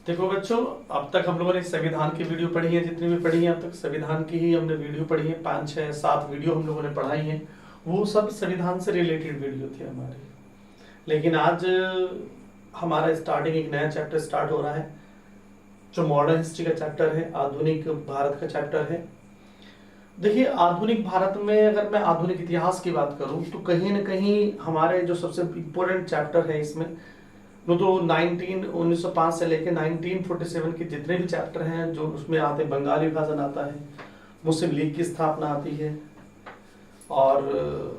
देखो बच्चों, अब तक हम लोगों ने संविधान की वीडियो पढ़ी है, जितनी भी पढ़ी है अब तक संविधान की ही हमने वीडियो पढ़ी है। 5 6 7 वीडियो हम लोगों ने पढ़ाई है, वो सब संविधान से रिलेटेड वीडियो थे हमारे। लेकिन आज हमारा स्टार्टिंग एक नया चैप्टर स्टार्ट हो रहा है, जो मॉडर्न हिस्ट्री का चैप्टर है, आधुनिक भारत का चैप्टर है। देखिए, आधुनिक भारत में अगर मैं आधुनिक इतिहास की बात करूं तो कहीं ना कहीं हमारे जो सबसे इम्पोर्टेंट चैप्टर है इसमें, वो तो 1905 से लेकर 1947 के जितने भी चैप्टर हैं जो उसमें आते हैं, बंगाल विभाजन आता है, मुस्लिम लीग की स्थापना आती है, और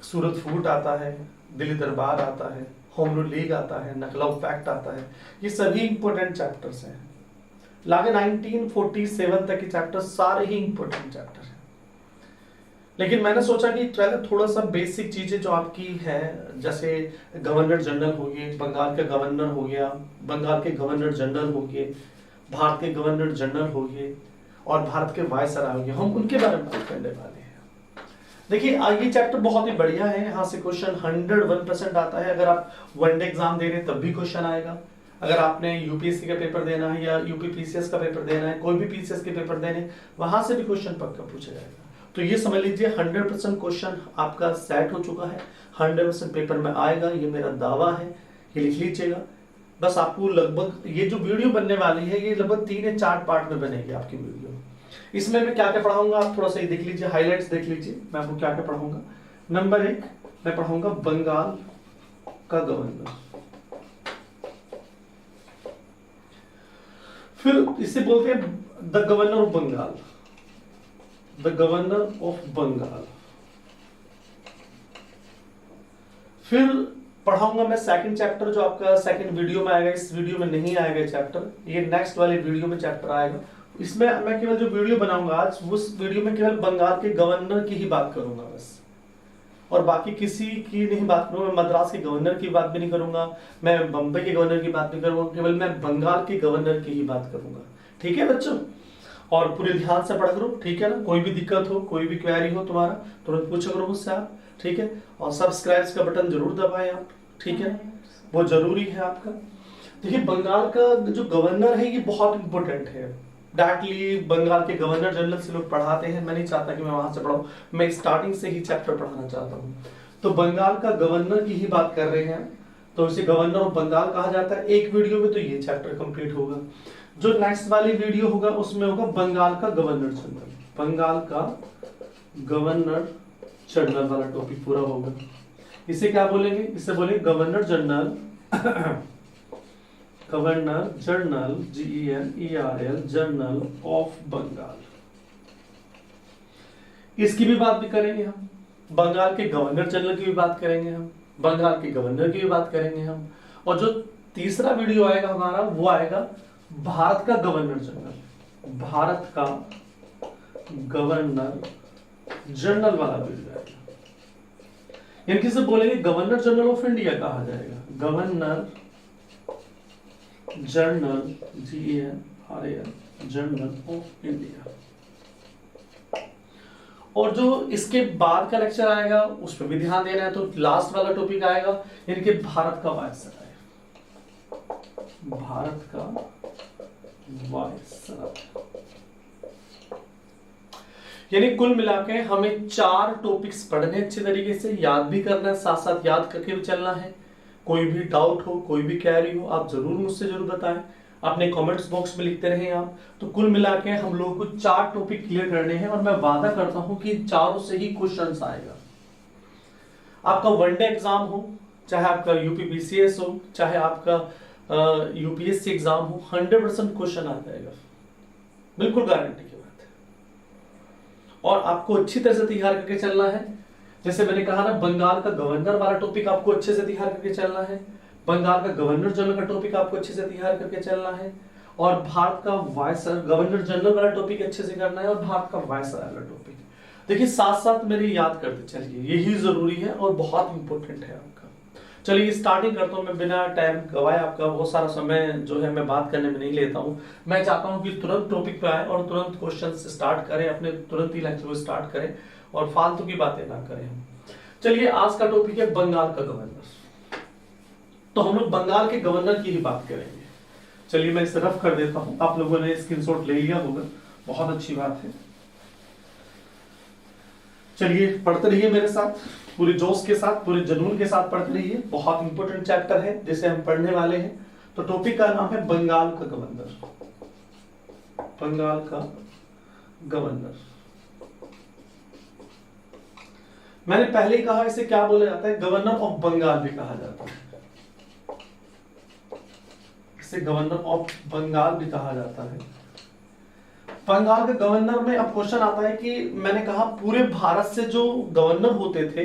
सूरत फूट आता है, दिल्ली दरबार आता है, होम रूल लीग आता है, नखलऊ पैक्ट आता है। ये सभी इंपॉर्टेंट चैप्टर्स हैं। लागे 1947 तक के चैप्टर सारे ही इंपॉर्टेंट चैप्टर हैं। लेकिन मैंने सोचा कि पहले थोड़ा सा बेसिक चीजें जो आपकी है, जैसे गवर्नर जनरल हो गए, बंगाल का गवर्नर हो गया, बंगाल के गवर्नर जनरल हो गए, भारत के गवर्नर जनरल हो गए, और भारत के वायसराय हो गए, हम उनके बारे में बात करने वाले हैं। देखिए, ये चैप्टर बहुत ही बढ़िया है। यहाँ से क्वेश्चन 101% आता है। अगर आप वनडे एग्जाम दे रहे हैं तब भी क्वेश्चन आएगा। अगर आपने यूपीएससी का पेपर देना है या यूपी पीसीएस का पेपर देना है, कोई भी पीसीएस के पेपर देने, वहां से भी क्वेश्चन पक्का पूछा जाएगा। तो ये समझ लीजिए 100% क्वेश्चन आपका सेट हो चुका है, 100% पेपर में आएगा, ये मेरा दावा है, ये लिख लीजिएगा। बस आपको लगभग ये जो वीडियो बनने वाली है ये लगभग 3 या 4 पार्ट में बनेगी आपकी वीडियो। इसमें मैं क्या क्या पढ़ाऊंगा आप थोड़ा सा देख लीजिए, हाईलाइट्स देख लीजिए। मैं आपको क्या क्या पढ़ाऊंगा। नंबर 1 मैं पढ़ाऊंगा बंगाल का गवर्नर, फिर इसे बोलते हैं the governor of Bengal, the governor of Bengal. फिर पढ़ाऊंगा मैं सेकंड चैप्टर, जो आपका सेकंड वीडियो में आएगा। इस वीडियो में नहीं आएगा चैप्टर, ये नेक्स्ट वाले वीडियो में चैप्टर आएगा। इसमें मैं केवल जो वीडियो बनाऊंगा आज, उस वीडियो में केवल बंगाल के गवर्नर की ही बात करूंगा बस, और बाकी किसी की नहीं बात करूंगा। मैं मद्रास के गवर्नर की बात भी नहीं करूंगा, मैं बम्बई के गवर्नर की बात नहीं करूंगा, केवल मैं बंगाल के गवर्नर की ही बात करूंगा। ठीक है बच्चों, और पूरे ध्यान से पढ़ करो, ठीक है ना। कोई भी दिक्कत हो, कोई भी क्वेरी हो तुम्हारा, तुरंत पूछा करो मुझसे आप, ठीक है। और सब्सक्राइब का बटन जरूर दबाएं आप, ठीक है, वो जरूरी है आपका। देखिए, बंगाल का जो गवर्नर है ये बहुत इंपॉर्टेंट है। डायरेक्टली बंगाल के गवर्नर जनरल से लोग पढ़ाते हैं, मैं नहीं चाहता कि मैं वहां से पढ़ाऊं, मैं स्टार्टिंग से ही चैप्टर पढ़ाना चाहता हूं। तो बंगाल का गवर्नर की ही बात कर रहे हैं, तो इसे गवर्नर ऑफ बंगाल कहा जाता है। एक वीडियो में तो ये चैप्टर कंप्लीट होगा। जो नेक्स्ट वाली वीडियो होगा उसमें होगा बंगाल का गवर्नर जनरल, बंगाल का गवर्नर जनरल वाला टॉपिक पूरा होगा। इसे क्या बोलेंगे, इसे बोलेंगे governor general, governor general GENERAL general of Bengal. इसकी भी बात भी करेंगे हम, बंगाल के गवर्नर जनरल की भी बात करेंगे हम, बंगाल के गवर्नर की भी बात करेंगे हम। और जो तीसरा वीडियो आएगा हमारा, वो आएगा भारत का गवर्नर जनरल, भारत का गवर्नर जनरल वाला वीडियो आएगा। इनकी से बोलेंगे गवर्नर जनरल ऑफ इंडिया कहा जाएगा, governor general GENERAL general of India. और जो इसके बाद का लेक्चर आएगा उस पर भी ध्यान देना है। तो लास्ट वाला टॉपिक आएगा इनके भारत का वायसराय, भारत का वायसराय। यानी कुल मिलाकर हमें 4 टॉपिक्स पढ़ने अच्छे तरीके से, याद भी करना है, साथ साथ याद करके भी चलना है। कोई भी डाउट हो, कोई भी क्वेरी हो, आप जरूर मुझसे जरूर बताएं, अपने कमेंट्स बॉक्स में लिखते रहें आप। तो कुल मिला के हम लोगों को 4 टॉपिक क्लियर करने हैं, और मैं वादा करता हूं कि चारों से ही क्वेश्चंस आएगा। आपका वनडे एग्जाम हो, चाहे आपका यूपी पीसीएस हो, चाहे आपका यूपीएससी एग्जाम हो, 100% क्वेश्चन आ जाएगा, बिल्कुल गारंटी की बात है। और आपको अच्छी तरह से तैयार करके चलना है। जैसे मैंने कहा ना, बंगाल का गवर्नर वाला टॉपिक आपको अच्छे से तैयार करके चलना है, बंगाल का गवर्नर जनरल का टॉपिक आपको अच्छे से तैयार करके चलना है, और भारत का वायसराय गवर्नर जनरल वाला टॉपिक अच्छे से करना है, और भारत का वायसराय वाला टॉपिक। देखिए, साथ साथ मेरे याद करते चलिए, यही जरूरी है और बहुत इंपॉर्टेंट है आपका। चलिए स्टार्टिंग करता हूं मैं बिना टाइम गवाए। आपका बहुत सारा समय जो है मैं बात करने में नहीं लेता हूं। मैं चाहता हूं कि तुरंत टॉपिक पे आए और तुरंत क्वेश्चन स्टार्ट करें, अपने तुरंत ही लेक्चर को स्टार्ट करें और फालतू की बातें ना करें हम। चलिए, आज का टॉपिक है बंगाल का गवर्नर। तो हम लोग बंगाल के गवर्नर की ही बात करेंगे। चलिए मैं इसे रफ कर देता हूं, आप लोगों ने स्क्रीनशॉट ले लिया होगा, बहुत अच्छी बात है। चलिए पढ़ते रहिए मेरे साथ, पूरे जोश के साथ, पूरे जुनून के साथ पढ़ते रहिए। बहुत इंपॉर्टेंट चैप्टर है जिसे हम पढ़ने वाले हैं। तो टॉपिक का नाम है बंगाल का गवर्नर। बंगाल का गवर्नर, मैंने पहले ही कहा इसे क्या बोला जाता है, गवर्नर ऑफ बंगाल भी कहा जाता है, इसे गवर्नर ऑफ बंगाल भी कहा जाता है। बंगाल के गवर्नर में अब क्वेश्चन आता है कि मैंने कहा पूरे भारत से जो गवर्नर होते थे,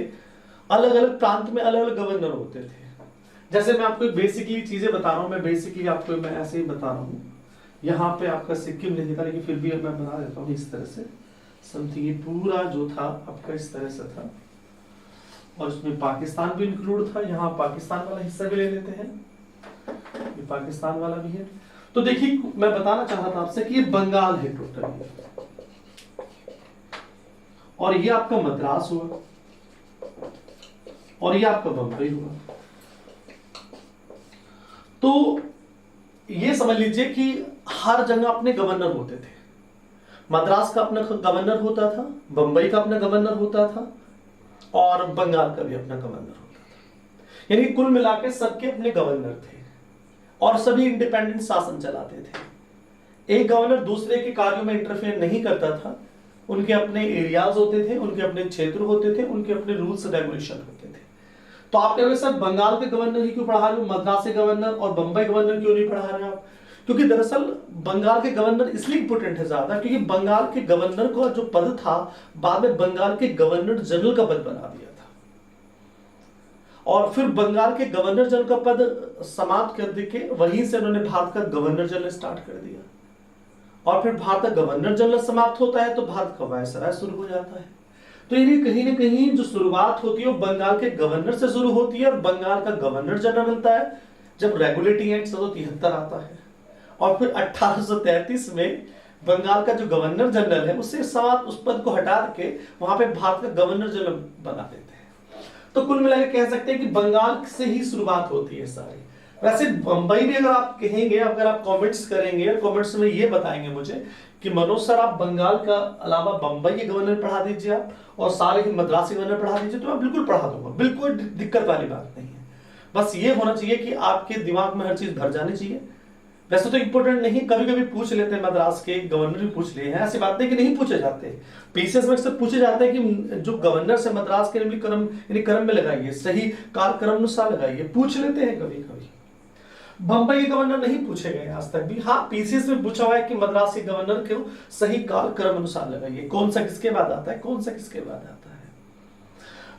अलग अलग प्रांत में अलग अलग गवर्नर होते थे। जैसे मैं आपको बेसिकली चीजें बता रहा हूं, मैं बेसिकली आपको मैं ऐसे ही बता रहा हूं। यहाँ पे आपका सिक्किम नहीं था, लेकिन फिर भी अब मैं बता देता हूँ इस तरह से। समथिंग ये पूरा जो था आपका इस तरह से था, और इसमें पाकिस्तान भी इंक्लूड था। यहाँ पाकिस्तान वाला हिस्सा भी ले लेते हैं, ये पाकिस्तान वाला भी है। तो देखिए मैं बताना चाह रहा था आपसे कि ये बंगाल है टोटल, और ये आपका मद्रास हुआ, और ये आपका बंबई हुआ। तो ये समझ लीजिए कि हर जगह अपने गवर्नर होते थे। मद्रास का अपना गवर्नर होता था, बंबई का अपना गवर्नर होता था, और बंगाल का भी अपना गवर्नर होता था। यानी कुल मिलाकर सबके अपने गवर्नर थे, और सभी इंडिपेंडेंट शासन चलाते थे। एक गवर्नर दूसरे के कार्यों में इंटरफेयर नहीं करता था। उनके अपने एरियाज होते थे, उनके अपने क्षेत्र होते थे, उनके अपने रूल्स रेगुलेशन होते थे। तो आप कहोगे सर बंगाल के गवर्नर ही क्यों पढ़ा रहे हो, मद्रास के गवर्नर और बंबई गवर्नर क्यों नहीं पढ़ा रहे आप? क्योंकि दरअसल बंगाल के गवर्नर इसलिए इंपोर्टेंट है ज्यादा, क्योंकि बंगाल के गवर्नर का जो पद था बाद में बंगाल के गवर्नर जनरल का पद बना दिया था, और फिर बंगाल के गवर्नर जनरल का पद समाप्त कर देके वहीं से उन्होंने भारत का गवर्नर जनरल स्टार्ट कर दिया। और फिर भारत का गवर्नर जनरल समाप्त होता है तो भारत का वायसराय शुरू हो जाता है। तो ये कहीं ना कहीं जो शुरुआत होती है वो बंगाल के गवर्नर से शुरू होती है, और बंगाल का गवर्नर जनरल मिलता है जब रेगुलेटिंग एक्ट 1773 आता है। और फिर 1833 में बंगाल का जो गवर्नर जनरल है उससे समाप्त उस पद को हटा के वहां पे भारत का गवर्नर जनरल बना देते हैं। तो कुल मिलाकर कह सकते हैं कि बंगाल से ही शुरुआत होती है सारी। वैसे बंबई भी अगर आप कहेंगे, अगर आप कमेंट्स करेंगे, कमेंट्स में ये बताएंगे मुझे कि मनोज सर आप बंगाल का अलावा बंबई के गवर्नर पढ़ा दीजिए आप, और सारे ही मद्रासी गवर्नर पढ़ा दीजिए, तो मैं बिल्कुल पढ़ा दूंगा, बिल्कुल दिक्कत वाली बात नहीं है। बस ये होना चाहिए कि आपके दिमाग में हर चीज भर जानी चाहिए। वैसे तो इंपोर्टेंट नहीं, कभी कभी पूछ लेते हैं, मद्रास के गवर्नर भी पूछ लिए हैं, ऐसी बात नहीं कि नहीं पूछे जाते। पीसीएस में अक्सर पूछे जाते हैं कि जो गवर्नर से मद्रास के क्रम यानी क्रम में लगाइए, सही काल क्रम अनुसार लगाइए, पूछ लेते हैं कभी कभी। बंबई के गवर्नर नहीं पूछे गए आज तक भी। हाँ पीसीएस में पूछा हुआ है कि मद्रास के गवर्नर को सही काल क्रम अनुसार लगाइए, कौन सा किसके बाद आता है, कौन सा किसके बाद आता है।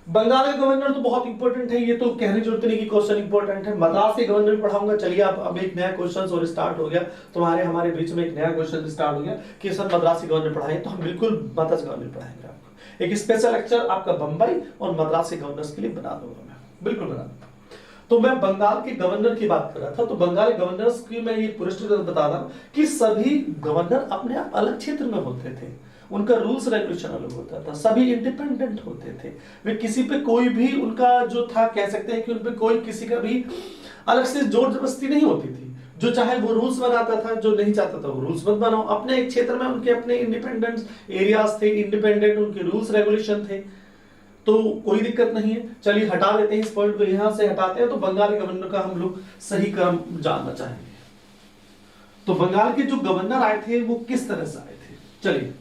बंगाल का गवर्नर तो बहुत इंपॉर्टेंट है, ये तो कहने की जरूरत नहीं कि क्वेश्चन इंपॉर्टेंट है। मद्रास के गवर्नर भी पढ़ाऊंगा। चलिए अब एक नया क्वेश्चन और स्टार्ट हो गया, तुम्हारे हमारे बीच में एक नया क्वेश्चन स्टार्ट हो गया कि सर मद्रास के गवर्नर पढ़ाएं, तो हम बिल्कुल मद्रास गवर्नर पढ़ाएंगे आपको। एक स्पेशल लेक्चर आपका बंबई और मद्रास के गवर्नर्स के लिए बना दूंगा, मैं बिल्कुल बना दूंगा। तो मैं बंगाल के गवर्नर की बात कर रहा था, तो बंगाल के गवर्नर्स की मैं ये पुरस्कृत बता रहा हूं कि सभी गवर्नर अपने आप अलग क्षेत्र में होते थे, उनका रूल्स रेगुलेशन अलग होता था, सभी इंडिपेंडेंट होते थे। वे किसी पे कोई भी उनका जो था कह सकते हैं कि उन पे कोई किसी का भी अलग से जोर जबरदस्ती नहीं होती थी। जो चाहे वो रूल्स बनाता था, जो नहीं चाहता था वो रूल्स मत बनाओ। अपने एक क्षेत्र में उनके अपने इंडिपेंडेंट एरियाज थे, इंडिपेंडेंट उनके रूल्स रेगुलेशन थे, तो कोई दिक्कत नहीं है। चलिए हटा देते हैं इस पॉइंट को, यहां से हटाते हैं। तो बंगाल के गवर्नर का हम लोग सही क्रम जानना चाहेंगे। तो बंगाल के जो गवर्नर आए थे वो किस तरह से आए थे, चलिए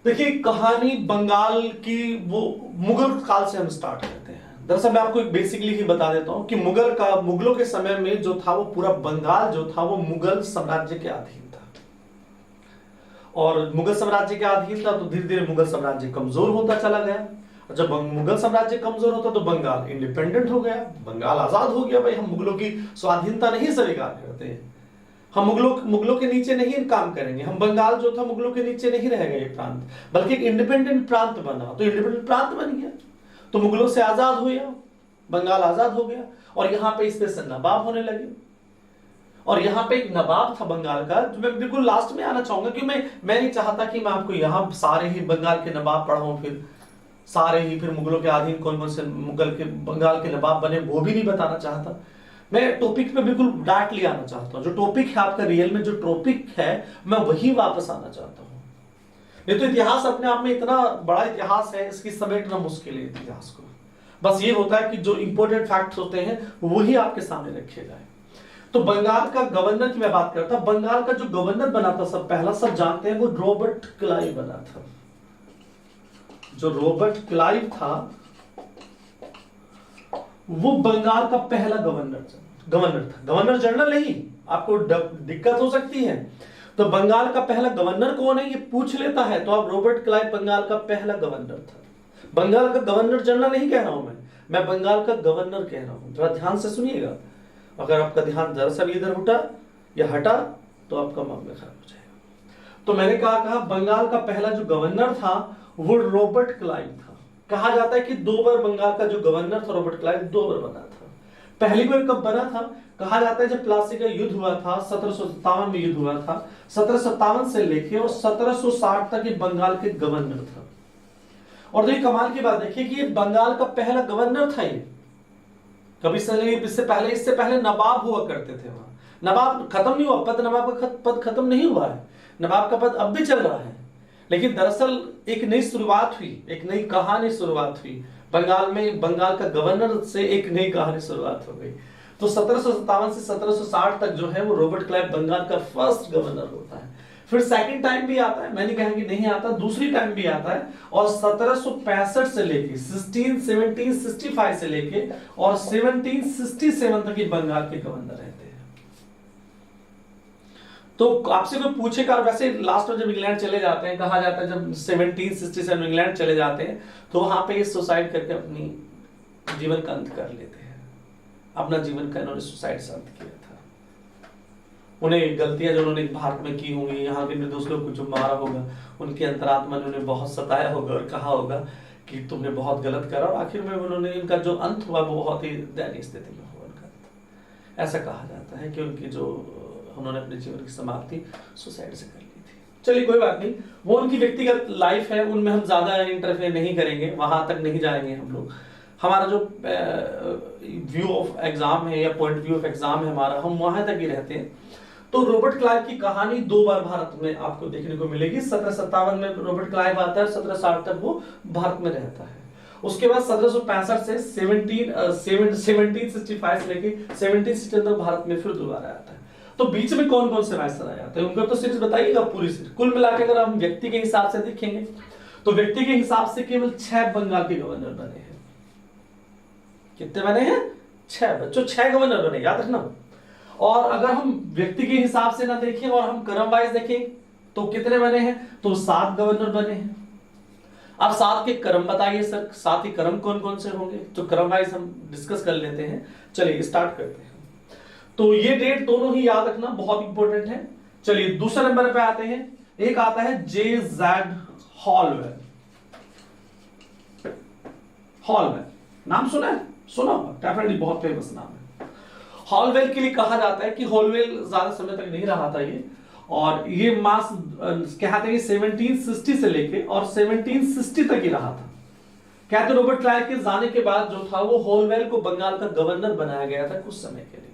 देखिए कहानी बंगाल की वो मुगल काल से हम स्टार्ट करते हैं। दरअसल मैं आपको एक बेसिकली ही बता देता हूं कि मुगलों के समय में जो था वो पूरा बंगाल जो था वो मुगल साम्राज्य के अधीन था, और मुगल साम्राज्य के अधीन था तो धीरे धीरे मुगल साम्राज्य कमजोर होता चला गया। जब मुगल साम्राज्य कमजोर होता तो बंगाल इंडिपेंडेंट हो गया, बंगाल आजाद हो गया। भाई हम मुगलों की स्वाधीनता नहीं स्वीकार करते हैं, हम मुगलों के नीचे नहीं काम करेंगे। हम बंगाल जो था मुगलों के नीचे नहीं रहेगा ये प्रांत, बल्कि एक इंडिपेंडेंट प्रांत बना। तो इंडिपेंडेंट प्रांत बन गया तो मुगलों से आजाद हो गया, बंगाल आजाद हो गया, और यहाँ पे इस पे से नवाब होने लगे। और यहाँ पे एक नवाब था बंगाल का, जो मैं बिल्कुल लास्ट में आना चाहूंगा, क्योंकि मैं नहीं चाहता कि मैं आपको यहाँ सारे ही बंगाल के नवाब पढ़ाऊं, फिर सारे ही फिर मुगलों के अधीन कौन कौन से बंगाल के नवाब बने वो भी नहीं बताना चाहता। मैं टॉपिक पे बिल्कुल डायरेक्टली आना चाहता हूं, जो टॉपिक है आपका रियल में, जो टॉपिक है मैं वही वापस आना चाहता हूं। नहीं तो इतिहास अपने आप में इतना बड़ा इतिहास है, इसकी समेटना मुश्किल है इतिहास को। बस ये होता है कि जो इंपॉर्टेंट फैक्ट्स होते हैं वही आपके सामने रखे जाए। तो बंगाल का गवर्नर की मैं बात करता, बंगाल का जो गवर्नर बना था सब पहला, सब जानते हैं, वो रॉबर्ट क्लाइव बना था। जो रॉबर्ट क्लाइव था वो बंगाल का पहला गवर्नर था। गवर्नर जनरल नहीं, आपको दिक्कत हो सकती है। तो बंगाल का पहला गवर्नर कौन है ये पूछ लेता है तो आप रॉबर्ट क्लाइव बंगाल का पहला गवर्नर था। बंगाल का गवर्नर जनरल नहीं कह रहा हूं मैं बंगाल का गवर्नर कह रहा हूं। थोड़ा ध्यान से सुनिएगा, अगर आपका ध्यान दरअसल इधर उठा या हटा तो आपका मामला खराब हो जाएगा। तो मैंने कहा बंगाल का पहला जो गवर्नर था वो रॉबर्ट क्लाइव था। कहा जाता है कि 2 बार बंगाल का जो गवर्नर था रॉबर्ट क्लाइव 2 बार बना था। पहली बार कब बना था? कहा जाता है जब प्लासी का युद्ध हुआ था, 1757 में युद्ध हुआ था। 1757 से लेके और 1760 तक ये बंगाल के गवर्नर था। और देखिए कमाल की बात देखिए कि ये बंगाल का पहला गवर्नर था। ये कभी इससे पहले नवाब हुआ करते थे वहां। नवाब खत्म नहीं हुआ, नवाब का पद खत्म नहीं हुआ है, नवाब का पद अब भी चल रहा है। लेकिन दरअसल एक नई शुरुआत हुई, एक नई कहानी शुरुआत हुई बंगाल में। बंगाल का गवर्नर से एक नई कहानी शुरुआत हो गई। तो 1757 से 1760 तक जो है वो रॉबर्ट क्लाइव बंगाल का फर्स्ट गवर्नर होता है। फिर सेकंड टाइम भी आता है, मैं नहीं कहेंगे नहीं आता, दूसरी टाइम भी आता है। और 1765 से लेके 1765 से लेके और 1767 तक ये बंगाल के गवर्नर रहते हैं। तो आपसे कोई पूछेगा, वैसे लास्ट में जब इंग्लैंड चले जाते हैं, कहा जाता है जब 1767 इंग्लैंड चले जाते हैं तो वहां पे ये सुसाइड करके अपनी जीवन का अंत कर लेते हैं। अपना जीवन का इन्होंने सुसाइड से अंत किया था। उन्हें गलतियां जो उन्होंने भारत में की होंगी, यहाँ के निर्दोष लोगों को जो मारा होगा, उनकी अंतरात्मा ने उन्हें बहुत सताया होगा और कहा होगा कि तुमने बहुत गलत करा। और आखिर में उन्होंने, इनका जो अंत हुआ वो बहुत ही दयनीय स्थिति में हुआ उनका। ऐसा कहा जाता है कि उनकी जो उन्होंने अपने जीवन की समाप्ति सुसाइड से कर ली थी। चलिए कोई बात नहीं, वो उनकी व्यक्तिगत लाइफ है, उनमें हम ज्यादा इंटरफेयर नहीं करेंगे, वहां तक नहीं जाएंगे हम लोग। हमारा जो व्यू ऑफ एग्जाम है या पॉइंट व्यू ऑफ एग्जाम है हमारा, हम वहां तक ही रहते हैं। तो रॉबर्ट क्लाइव की कहानी 2 बार भारत में आपको देखने को मिलेगी। 1757 में रॉबर्ट क्लाइव आता है, 1760 तक वो भारत में रहता है। उसके बाद 1765 से 1765 से लेके 1760 तक भारत में फिर दोबारा आता है। तो बीच में कौन कौन से वायसराय आते हैं उनका तो सीरीज बताइएगा पूरी सीरीज। कुल मिलाकर अगर हम व्यक्ति के हिसाब से देखेंगे तो व्यक्ति के हिसाब से केवल 6 बंगाल के गवर्नर बने हैं। कितने बने हैं? 6 बच्चों, 6 गवर्नर बने, याद रखना। और अगर हम व्यक्ति के हिसाब से ना देखें और हम क्रम वाइज देखें तो कितने बने हैं? तो 7 गवर्नर बने हैं। अब 7 के क्रम बताइए सर, 7 के क्रम कौन कौन से होंगे? तो क्रम वाइज हम डिस्कस कर लेते हैं। चलिए स्टार्ट करते हैं। तो ये डेट दोनों ही याद रखना, बहुत इंपॉर्टेंट है। चलिए दूसरे नंबर पे आते हैं। एक आता है J.Z. हॉलवेल। हॉलवेल नाम सुना है? सुना डेफिनेटली, बहुत फेमस नाम है। हॉलवेल के लिए कहा जाता है कि हॉलवेल ज्यादा समय तक नहीं रहा था ये, और ये मास कहते हैं 1760 से लेके और 1760 तक ही रहा था। कहते रॉबर्ट क्लाइव के जाने के बाद जो था वो हॉलवेल को बंगाल का गवर्नर बनाया गया था कुछ समय के लिए।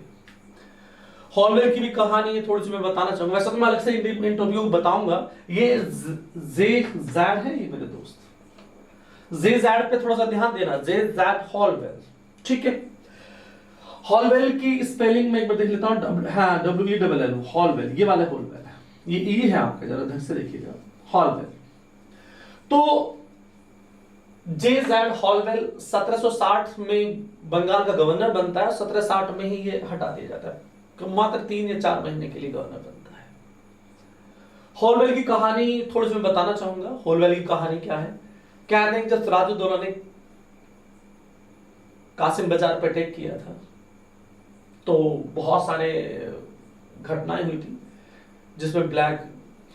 हॉलवेल की भी कहानी थोड़ी सी मैं बताना चाहूंगा, वैसे तो मैं अलग से इंटरव्यू बताऊंगा। ये J.Z. है, ये मेरे दोस्त। J.Z. पे थोड़ा सा ध्यान देना, J.Z. हॉलवेल, ठीक है। हॉलवेल की स्पेलिंग में एक बार देख लेता हूं। हाँ, WELL हॉलवेल, ये वाला हॉलवेल है, ये ई है आपका, जरा ढंग से देखिएगा। हॉलवेल तो J.Z. हॉलवेल 1760 में बंगाल का गवर्नर बनता है। 1760 में ही ये हटा दिया जाता है, मात्र 3 या 4 महीने के लिए गवर्नर बनता है। हॉलवेल की कहानी थोड़ी सी मैं बताना चाहूंगा। हॉलवेल की कहानी क्या है? कहते हैं जब सिराजुद्दौला ने कासिम बाजार पर अटैक किया था तो बहुत सारे घटनाएं हुई थी, जिसमें ब्लैक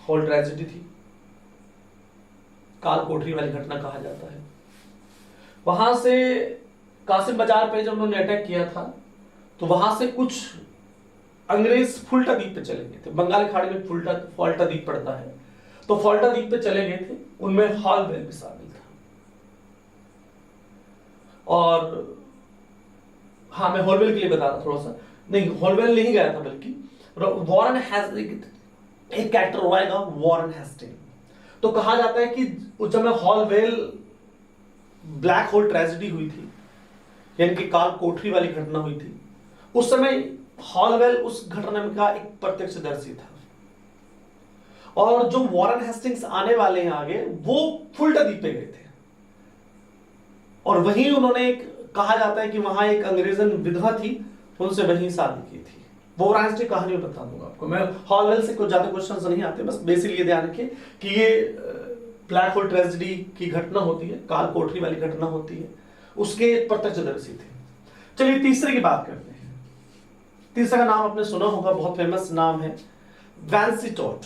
होल ट्रेजेडी थी, काल कोठरी वाली घटना कहा जाता है। वहां से कासिम बाजार पे जब उन्होंने अटैक किया था तो वहां से कुछ अंग्रेज फुल्टा द्वीप पे चले गए थे। बंगाल खाड़ी में फुल्टा द्वीप पड़ता है, तो फुल्टा द्वीप पे चले गए थे। उनमें हॉलवेल भी शामिल था। और हाँ मैं हॉलवेल के लिए बता रहा थोड़ा सा, नहीं हॉलवेल नहीं गया था, बल्कि वॉरेन हेस्टिंग, एक कैरेक्टर हुआ है वॉरेन हेस्टिंग। तो कहा जाता है कि उस समय हॉलवेल ब्लैक होल ट्रेजेडी हुई थी, यानी कि काल कोठरी वाली घटना हुई थी, उस समय हॉलवेल उस घटना में का एक प्रत्यक्षदर्शी था। और जो वॉरेन हेस्टिंग्स आने वाले हैं आगे, वो फुल्टा द्वीप पे गए थे, और वहीं उन्होंने एक, कहा जाता है कि वहां एक अंग्रेजन विधवा थी, उनसे वहीं शादी की थी। वो वॉरेन हेस्टिंग कहानी में बता दूंगा आपको मैं, हॉलवेल से कुछ ज्यादा क्वेश्चंस नहीं आते, बस बेसिकली ये ध्यान रखिए कि ये ब्लैक होल ट्रेजेडी की घटना होती है, काल कोठरी वाली घटना होती है, उसके प्रत्यक्षदर्शी थे। चलिए तीसरे की बात करते हैं। तीसरा का नाम आपने सुना होगा, बहुत फेमस नाम है, वैनसीटॉट।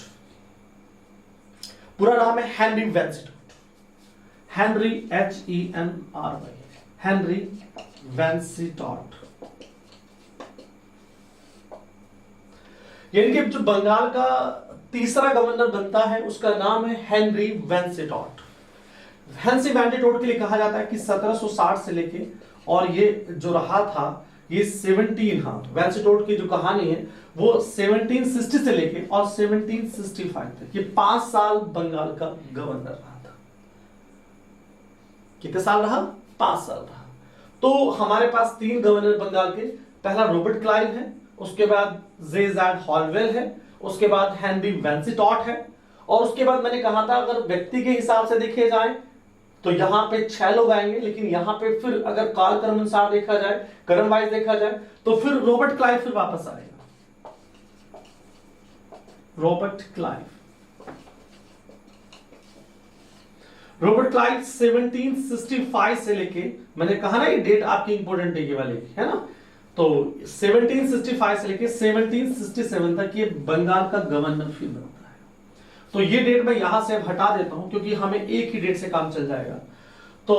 पूरा नाम है हेनरी वैनसीटॉट, हेनरी HENRY, हेनरी वैनसीटॉट। यानी कि जो बंगाल का तीसरा गवर्नर बनता है उसका नाम है हेनरी वैनसीटॉट। हेनरी वैनसीटॉट के लिए कहा जाता है कि 1760 से लेके, और ये जो रहा था ये 17, हाँ वैनसीटॉट की जो कहानी है वो 1760 से लेके और 1765 तक, ये 5 साल बंगाल का गवर्नर रहा था। कितने साल रहा? 5 साल रहा। तो हमारे पास 3 गवर्नर बंगाल के, पहला रॉबर्ट क्लाइव है, उसके बाद जेज़ैड हॉलवेल है, उसके बाद हेनरी वैनसीटॉट है, और उसके बाद मैंने कहा था अगर व्यक्ति के हिसाब से देखे जाए तो यहां पे 6 लोग आएंगे, लेकिन यहां पे फिर अगर काल क्रम अनुसार देखा जाए, क्रम वाइज देखा जाए, तो फिर रॉबर्ट क्लाइव फिर वापस आएगा। रॉबर्ट क्लाइव 1765 से लेके, मैंने कहा ना ये डेट आपकी इंपॉर्टेंट है ये वाली, है ना, तो 1765 से लेके 1767 तक ये बंगाल का गवर्नर फिर बनता है। तो ये डेट मैं यहां से अब हटा देता हूं क्योंकि हमें एक ही डेट से काम चल जाएगा। तो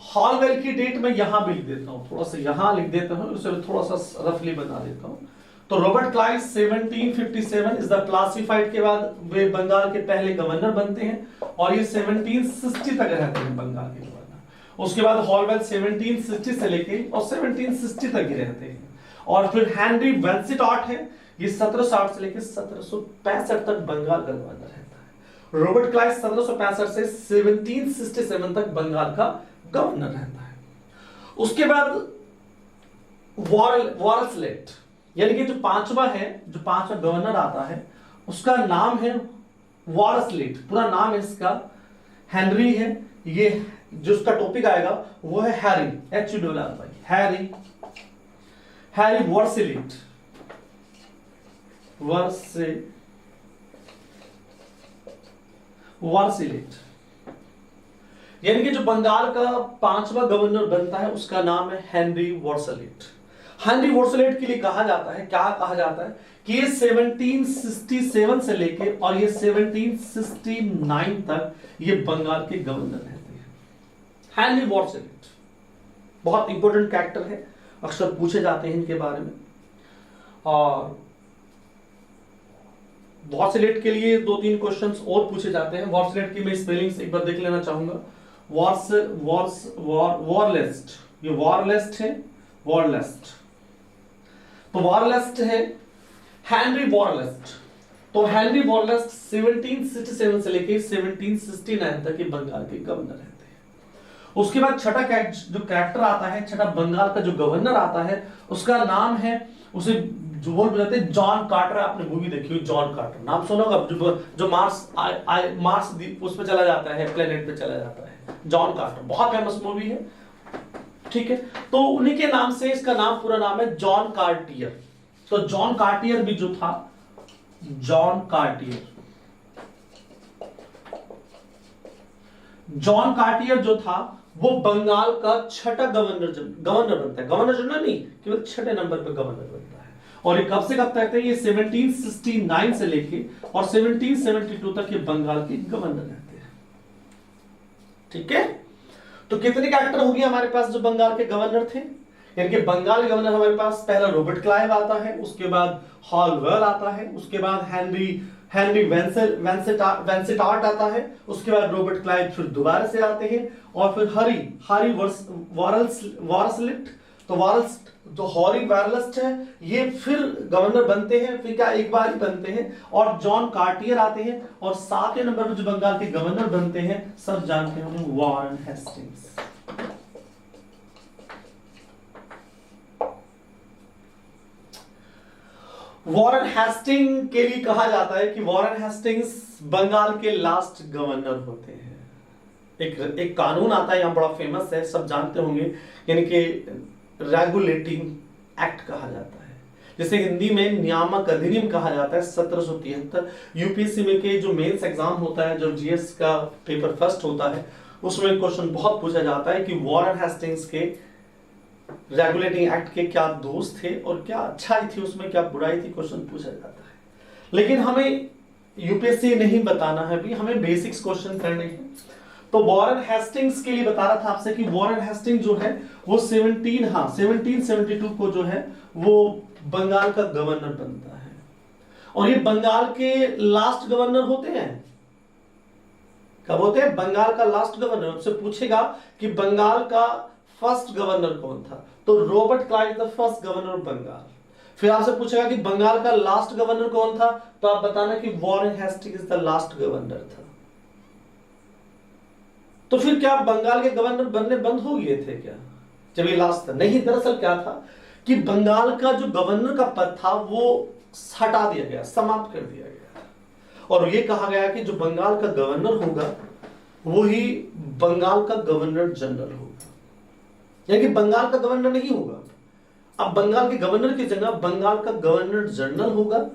हॉलवेल की डेट मैं यहां भी लिख देता हूं, थोड़ा सा यहां लिख देता हूं, उसे थोड़ा सा रफली बना देता हूं। तो Robert Clive 1757 is the classified के बाद वे बंगाल के पहले गवर्नर बनते हैं, और ये 1760 तक रहते हैं बंगाल के गवर्नर। उसके बाद हॉलवेल 1760 से लेके और 1760 तक ही रहते हैं। और फिर हेनरी वैनसीटॉट है, ये 1760 से लेके 1765 तक बंगाल का गवर्नर रहता है। रॉबर्ट क्लाइव 1765 से 1767 तक बंगाल का गवर्नर रहता है। उसके बाद वॉरेसलेट, यानी कि जो पांचवा है, जो पांचवा गवर्नर आता है उसका नाम है वॉरेसलेट। पूरा नाम है इसका हेनरी है। ये जो उसका टॉपिक आएगा वो है हैरी, हैरी, हैरी वॉरेसलेट, वॉरेसलेट, यानी कि जो बंगाल का 5वां गवर्नर बनता है उसका नाम है हेनरी वॉरेसलेट। हेनरी वॉरेसलेट के लिए कहा जाता है, क्या कहा जाता है कि ये 1767 से लेके और ये 1769 तक ये बंगाल के गवर्नर रहते हैं। हेनरी वॉरेसलेट बहुत इंपॉर्टेंट कैरेक्टर है, अक्सर पूछे जाते हैं इनके बारे में। और वॉरेसलेट के लिए 2-3 क्वेश्चंस और पूछे जाते हैं। वॉरेसलेट की मैं स्पेलिंग्स एक बार देख लेना चाहूंगा। वॉरलेस्ट, ये वॉरलेस्ट है, वॉरलेस्ट, तो वॉरलेस्ट है हेनरी वॉरलेस्ट। तो हेनरी वॉरलेस्ट 1767 से लेके 1769 तक ये बंगाल के गवर्नर रहते हैं। उसके बाद छठा जो कैरेक्टर आता है, छठा बंगाल का जो गवर्नर आता है उसका नाम है, उसे जो बोल जाते हैं जॉन कार्टर। आपने मूवी देखी हो जॉन कार्टर, नाम सुना होगा, जो मार्स उस पे चला जाता है, प्लेनेट पे चला जाता है, जॉन कार्टर, बहुत फेमस मूवी है, ठीक है। तो उन्हीं के नाम से इसका नाम, पूरा नाम है जॉन कार्टियर। तो जॉन कार्टियर भी जो था, जॉन कार्टियर जो था वो बंगाल का छठा गवर्नर बनता है। गवर्नर जनरल नहीं, केवल छठे नंबर पे गवर्नर बनता है। और ये कब से कब तक थे? ये 1769 से लेके और 1772 तक ये बंगाल के गवर्नर रहते हैं, ठीक है। तो कितने कैरेक्टर हो गए हमारे पास जो बंगाल के गवर्नर थे? यानी कि बंगाल के गवर्नर हमारे पास पहला रॉबर्ट क्लाइव आता है, उसके बाद हॉलवेल आता है, उसके बाद हेनरी वैनसीटॉट आता है, उसके बाद रॉबर्ट क्लाइव फिर दोबारा से आते हैं, और फिर हैरी वॉरेसलेट, तो वारल्स जो हॉरी वारलस्ट है ये फिर गवर्नर बनते हैं, फिर क्या एक बार ही बनते हैं, और जॉन कार्टियर आते हैं, और 7वें नंबर पर जो बंगाल के गवर्नर बनते हैं सब जानते होंगे वॉरेन हेस्टिंग्स। वॉरेन हेस्टिंग के लिए कहा जाता है कि वॉरेन हेस्टिंग्स बंगाल के लास्ट गवर्नर होते हैं। एक कानून आता है यहाँ बड़ा फेमस है, सब जानते होंगे, यानी कि रेगुलेटिंग एक्ट कहा जाता है, जिसे हिंदी में नियामक अधिनियम कहा जाता है 1773। यूपीएससी में के जो मेंस एग्जाम होता है, जो जीएस का पेपर फर्स्ट होता है, उसमें क्वेश्चन बहुत पूछा जाता है कि वॉरेन हेस्टिंग्स के रेगुलेटिंग एक्ट के क्या दोष थे और क्या अच्छाई थी उसमें, क्या बुराई थी, क्वेश्चन पूछा जाता है। लेकिन हमें यूपीएससी नहीं बताना है भी, हमें बेसिक्स क्वेश्चन करने हैं। तो वॉरेन हेस्टिंग्स के लिए बता रहा था आपसे कि वॉरेन हेस्टिंग्स जो है वो 1772 को जो है वो बंगाल का गवर्नर बनता है, और ये बंगाल के लास्ट गवर्नर होते हैं। कब होते हैं? बंगाल का लास्ट गवर्नर। आपसे पूछेगा कि बंगाल का फर्स्ट गवर्नर कौन था, तो Robert Clive the first governor of Bengal. फिर आपसे पूछेगा कि बंगाल का लास्ट गवर्नर कौन था, तो आप बताना कि Warren Hastings the last governor था। तो फिर क्या बंगाल के गवर्नर बनने बंद हो गए थे क्या जब ये लास्ट था? नहीं, दरअसल क्या था कि बंगाल का जो गवर्नर का पद था वो हटा दिया गया, समाप्त कर दिया गया, और ये कहा गया कि जो बंगाल का गवर्नर होगा वो ही बंगाल का गवर्नर जनरल होगा, यानी कि बंगाल का गवर्नर नहीं होगा। अब बंगाल के गवर्नर की जगह बंगाल का गवर्नर जनरल होगा,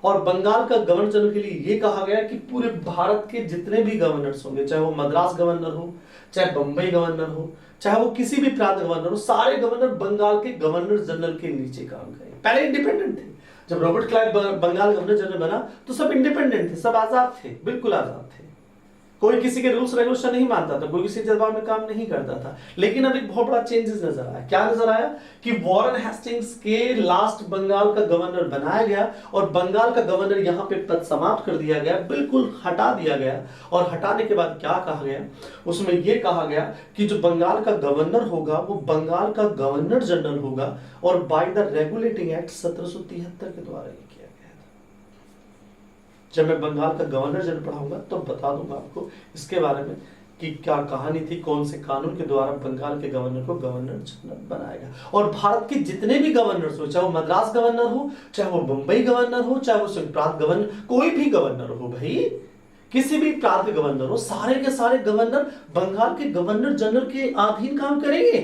और बंगाल का गवर्नर जनरल के लिए यह कहा गया कि पूरे भारत के जितने भी गवर्नर्स होंगे, चाहे वो मद्रास गवर्नर हो, चाहे बंबई गवर्नर हो, चाहे वो किसी भी प्रांत गवर्नर हो, सारे गवर्नर बंगाल के गवर्नर जनरल के नीचे काम करें। पहले इंडिपेंडेंट थे, जब Robert Clive Bengal governor general बना तो सब इंडिपेंडेंट थे, सब आजाद थे, बिल्कुल आजाद थे, कोई किसी के रूल्स रेगुलेशन नहीं मानता था, कोई किसी दबाव में काम नहीं करता था। लेकिन अब एक बहुत बड़ा चेंजेस नजर आया। क्या नजर आया कि वॉरेन हेस्टिंग्स के लास्ट बंगाल का गवर्नर बनाया गया, और बंगाल का गवर्नर यहाँ पे पद समाप्त कर दिया गया, बिल्कुल हटा दिया गया। और हटाने के बाद क्या कहा गया, उसमें यह कहा गया कि जो बंगाल का गवर्नर होगा वो बंगाल का गवर्नर जनरल होगा, और बाय द रेगुलेटिंग एक्ट 1773 के द्वारा किया गया था। जब मैं बंगाल का गवर्नर जनरल पढ़ाऊंगा तो बता दूंगा आपको इसके बारे में कि क्या कहानी थी, कौन से कानून के द्वारा बंगाल के गवर्नर को गवर्नर जनरल बनाया गया। और भारत के जितने भी गवर्नर्स हो, चाहे वो मद्रास गवर्नर हो, चाहे वो मुंबई गवर्नर हो, चाहे वो प्रांत गवर्नर, कोई भी गवर्नर हो भाई, किसी भी प्रांत के गवर्नर हो, सारे के सारे गवर्नर बंगाल के गवर्नर जनरल के अधीन काम करेंगे।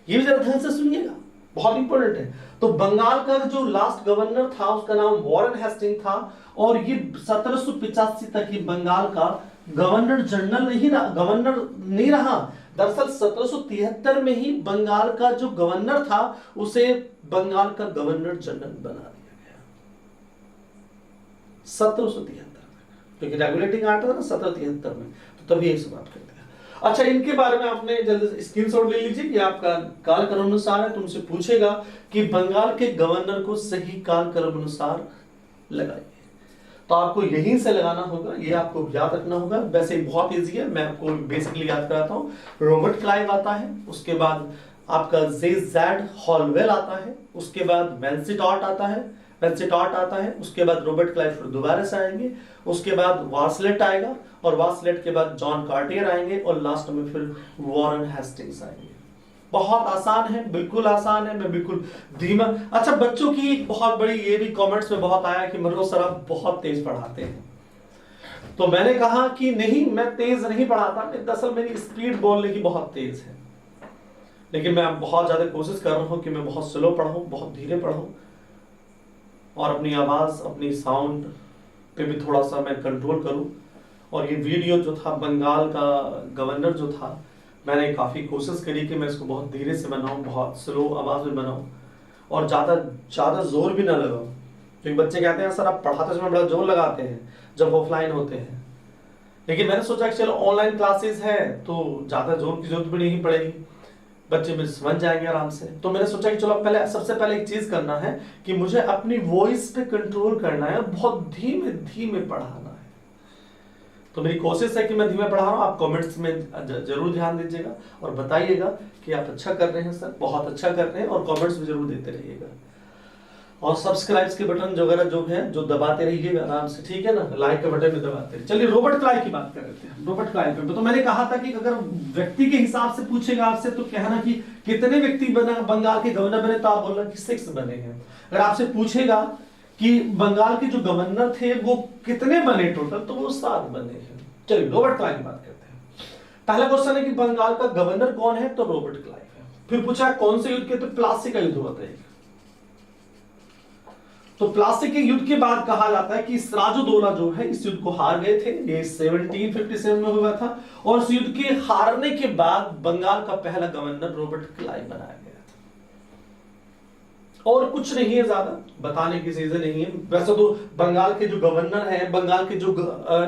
ये भी जरा ध्यान से सुनिएगा, बहुत इंपॉर्टेंट है। तो बंगाल का जो लास्ट गवर्नर था उसका नाम वॉरेन हेस्टिंग था, और ये 1785 तक ही बंगाल का गवर्नर जनरल नहीं रहा। दरअसल 1773 में ही बंगाल का जो गवर्नर था उसे बंगाल का गवर्नर जनरल बना दिया गया, 1773 में, क्योंकि रेगुलेटिंग एक्ट था ना 1773 में, तो तभी एक समाप्त कर दिया। अच्छा, इनके बारे में आपने जल्दी स्क्रीनशॉट ले लीजिए कि आपका काल क्रम अनुसार है। तुमसे पूछेगा कि बंगाल के गवर्नर को सही काल क्रम अनुसार लगाइए, तो आपको यहीं से लगाना होगा, ये आपको याद रखना होगा। वैसे बहुत इजी है, मैं आपको बेसिकली याद कराता हूँ। रॉबर्ट क्लाइव आता है, उसके बाद आपका ज़ेड हॉलवेल आता है, उसके बाद वेंसिटॉट आता है, उसके बाद रॉबर्ट क्लाइव फिर दोबारा से आएंगे, उसके बाद वार्सलेट आएगा, और वार्सलेट के बाद जॉन कार्टियर आएंगे, और लास्ट में फिर वॉरेन हेस्टिंग्स आएंगे। बहुत आसान है, बिल्कुल आसान है, मैं बिल्कुल धीमा। अच्छा, बच्चों की एक बहुत बड़ी ये भी कमेंट्स में बहुत आया कि मनोज सर आप बहुत तेज पढ़ाते हैं, तो मैंने कहा कि नहीं, मैं तेज नहीं पढ़ाता, दरअसल मेरी स्पीड बोलने की बहुत तेज है, लेकिन मैं बहुत ज्यादा कोशिश कर रहा हूँ कि मैं बहुत स्लो पढ़ाऊँ, बहुत धीरे पढ़ाऊँ, और अपनी आवाज, अपनी साउंड पे भी थोड़ा सा मैं कंट्रोल करूँ। और ये वीडियो जो था बंगाल का गवर्नर जो था, मैंने काफ़ी कोशिश करी कि मैं इसको बहुत धीरे से बनाऊं, बहुत स्लो आवाज़ में बनाऊं, और ज़्यादा जोर भी ना लगाऊं, क्योंकि बच्चे कहते हैं सर आप पढ़ाते समय बड़ा जोर लगाते हैं जब ऑफलाइन होते हैं। लेकिन मैंने सोचा कि चलो ऑनलाइन क्लासेस है तो ज़्यादा जोर की जरूरत भी नहीं पड़ेगी, बच्चे भी समझ जाएंगे आराम से। तो मैंने सोचा कि चलो सबसे पहले एक चीज़ करना है कि मुझे अपनी वॉइस पे कंट्रोल करना है, बहुत धीमे धीमे पढ़ाना है। तो मेरी कोशिश है कि मैं धीमे पढ़ा रहा हूँ, आप कमेंट्स में जरूर ध्यान दीजिएगा और बताइएगा कि आप अच्छा कर रहे हैं सर, बहुत अच्छा कर रहे हैं, और कमेंट्स भी जरूर देते रहिएगा। और सब्सक्राइब के बटन वगैरह जो है जो दबाते रहिएगा आराम से, ठीक है ना, लाइक का बटन भी दबाते रहिए। चलिए रॉबर्ट क्लाइव की बात कर रहे थे। रॉबर्ट क्लाइव पे तो मैंने कहा था कि अगर व्यक्ति के हिसाब से पूछेगा आपसे तो कहना कि कितने व्यक्ति बंगाल के गवर्नर बने, तो आप बोलना कि 6 बने हैं। अगर आपसे पूछेगा कि बंगाल के जो गवर्नर थे वो कितने बने टोटल, तो वो 7 बने हैं। चलिए रॉबर्ट क्लाइव की बात करते हैं। पहला क्वेश्चन है कि बंगाल का गवर्नर कौन है, तो रॉबर्ट क्लाइव है। फिर पूछा कौन से युद्ध के, तो प्लासी का युद्ध होता है। तो प्लासी के युद्ध के बाद कहा जाता है कि सिराजुद्दौला जो है इस युद्ध को हार गए थे, ये 1757 में हुआ था, और इस युद्ध के हारने के बाद बंगाल का पहला गवर्नर रॉबर्ट क्लाइव बनाया गया था। और कुछ नहीं है, ज्यादा बताने की चीजें नहीं है। वैसे तो बंगाल के जो गवर्नर हैं, बंगाल के जो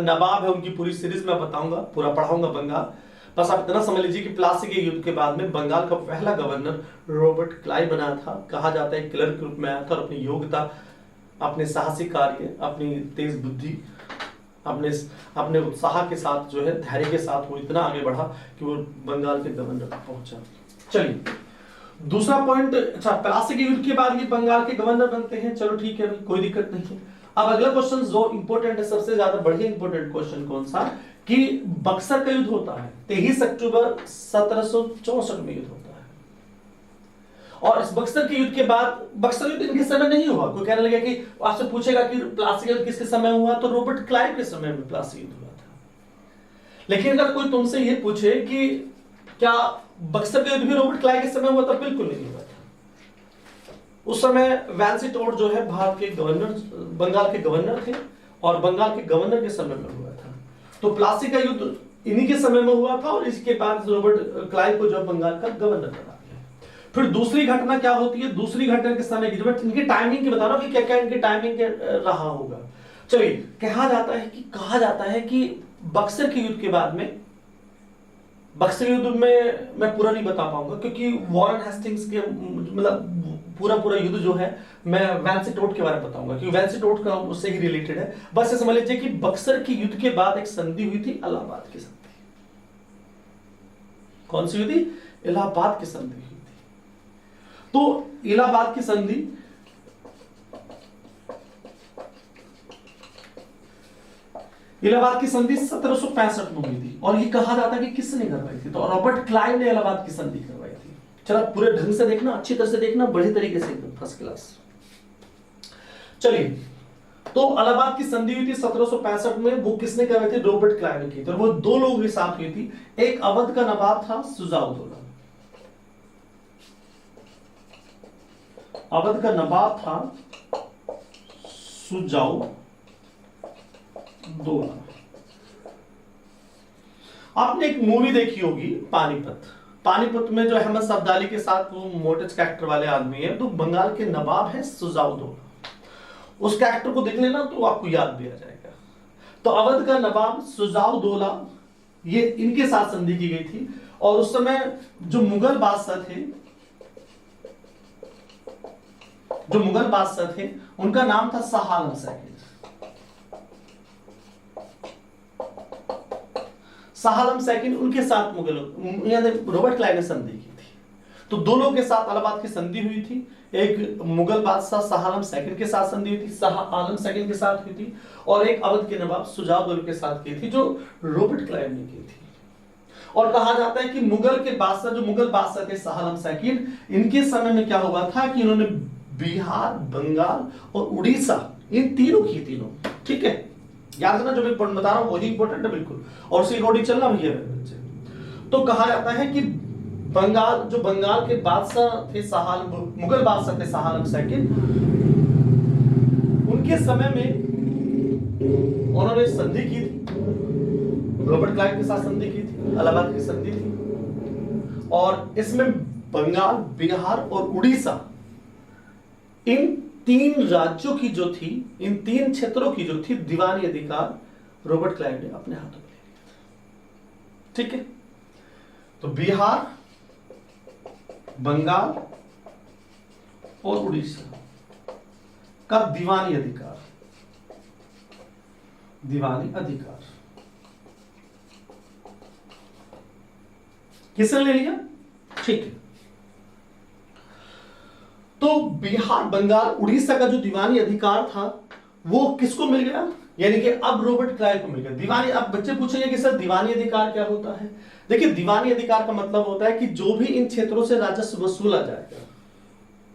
नवाब है, उनकी पूरी सीरीज में बताऊंगा, पूरा पढ़ाऊंगा बंगाल। बस आप इतना समझ लीजिए कि प्लासी के युद्ध के बाद में बंगाल का पहला गवर्नर रॉबर्ट क्लाइव बना था। कहा जाता है क्लर्क के रूप में आया था, और अपनी योग्यता, अपने साहसी कार्य, अपनी तेज बुद्धि, अपने उत्साह के साथ जो है, धैर्य के साथ वो इतना आगे बढ़ा कि वो बंगाल के गवर्नर तक पहुंचा। चलिए दूसरा पॉइंट, अच्छा प्लासी के युद्ध के बाद ये बंगाल के गवर्नर बनते हैं, चलो ठीक है, कोई दिक्कत नहीं है। अब अगला क्वेश्चन जो इंपॉर्टेंट है, सबसे ज्यादा बढ़िया इंपॉर्टेंट क्वेश्चन कौन सा, कि बक्सर का युद्ध होता है 23 अक्टूबर 1764 में युद्ध होता है। और इस बक्सर के युद्ध के बाद, बक्सर युद्ध इनके समय नहीं हुआ। कोई कहने लगा कि आपसे पूछेगा कि प्लासी युद्ध किसके समय हुआ, तो रॉबर्ट क्लाइव के समय में प्लासी युद्ध हुआ था। लेकिन अगर कोई तुमसे ये पूछे कि क्या बक्सर का युद्ध भी रॉबर्ट क्लाइव के समय हुआ था, बिल्कुल नहीं हुआ था। उस समय वैंसीटोड जो है भारत के गवर्नर, बंगाल के गवर्नर थे, और बंगाल के गवर्नर के समय में हुआ था। तो प्लासी का युद्ध इन्हीं के समय में हुआ था, और इसके बाद रॉबर्ट क्लाइव को जो बंगाल का गवर्नर बना। फिर दूसरी घटना क्या होती है, दूसरी घटना के समय की, जब इनकी टाइमिंग की बता रहा हूं कि क्या क्या इनकी टाइमिंग रहा होगा। चलिए कहा जाता है कि बक्सर के युद्ध के बाद में, बक्सर युद्ध में मैं पूरा नहीं बता पाऊंगा क्योंकि वॉरेन हेस्टिंग्स के, मतलब पूरा युद्ध जो है मैं वैंसीटोड के बारे में बताऊंगा, क्योंकि वैंसीटोड का उससे ही रिलेटेड है। बस ये समझ लीजिए कि बक्सर के युद्ध के बाद एक संधि हुई थी, इलाहाबाद की संधि। कौन सी हुई थी? इलाहाबाद की संधि। तो इलाहाबाद की संधि, इलाहाबाद की संधि 1765 में हुई थी, और ये कहा जाता है कि किसने करवाई थी, तो रॉबर्ट क्लाइव ने इलाहाबाद की संधि करवाई थी। चलो पूरे ढंग से देखना, अच्छी तरह से देखना, बड़ी तरीके से एकदम फर्स्ट क्लास। चलिए तो इलाहाबाद की संधि हुई थी 1765 में, वो किसने करवाई थी? रॉबर्ट क्लाइव ने की थी, और वो 2 लोगों के साथ हुई थी। एक अवध का नवाब था सुजाउद्दौला, अवध का नवाब था सुजाउद्दौला। आपने एक मूवी देखी होगी पानीपत। पानीपत में जो अहमद सफदरजंग के साथ वो मोटेज कैरेक्टर वाले आदमी है, तो बंगाल के नवाब है सुजाउद्दौला। उस कैरेक्टर को देख लेना तो आपको याद भी आ जाएगा। तो अवध का नवाब सुजाउद्दौला, ये इनके साथ संधि की गई थी। और उस समय जो मुगल बादशाह थे, उनका नाम था शाह आलम सेकंड। शाह आलम सेकंड उनके साथ रॉबर्ट क्लाइव ने संधि की थी। तो 2 लोगों के साथ इलाहाबाद की संधि हुई थी। एक मुगल बादशाह शाह आलम सेकंड के साथ संधि हुई थी, शाह आलम सेकंड के साथ हुई थी, और एक अवध के नवाब सुजाउद्दौला के साथ की थी, जो रॉबर्ट क्लाइव ने की थी। और कहा जाता है कि जो मुगल बादशाह थे शाह आलम सेकंड, इनके समय में क्या हुआ था कि इन्होंने बिहार, बंगाल और उड़ीसा, इन तीनों की, ठीक है, याद रखना, जो मैं बता रहा हूं वही इंपॉर्टेंट है बिल्कुल, और उसी अकॉर्डिंग चलना भैया बच्चे। तो कहा जाता है कि बंगाल के बादशाह थे मुगल बादशाह थे शाह आलम सेकंड, उनके समय में उन्होंने संधि की थी, रॉबर्ट क्लाइव के साथ संधि की थी, इलाहाबाद की संधि थी। और इसमें बंगाल, बिहार और उड़ीसा, इन 3 राज्यों की जो थी, इन 3 क्षेत्रों की जो थी दीवानी अधिकार रॉबर्ट क्लाइव ने अपने हाथों में ले लिया था। ठीक है, तो बिहार, बंगाल और उड़ीसा का दीवानी अधिकार किसने ले लिया? ठीक है। तो बिहार, बंगाल, उड़ीसा का जो दीवानी अधिकार था वो किसको मिल गया? यानी कि अब रॉबर्ट क्लाइव को मिल गया दीवानी। अब बच्चे पूछेंगे कि सर दीवानी अधिकार क्या होता है? देखिए, दीवानी अधिकार का मतलब होता है कि जो भी इन क्षेत्रों से राजस्व वसूला जाएगा,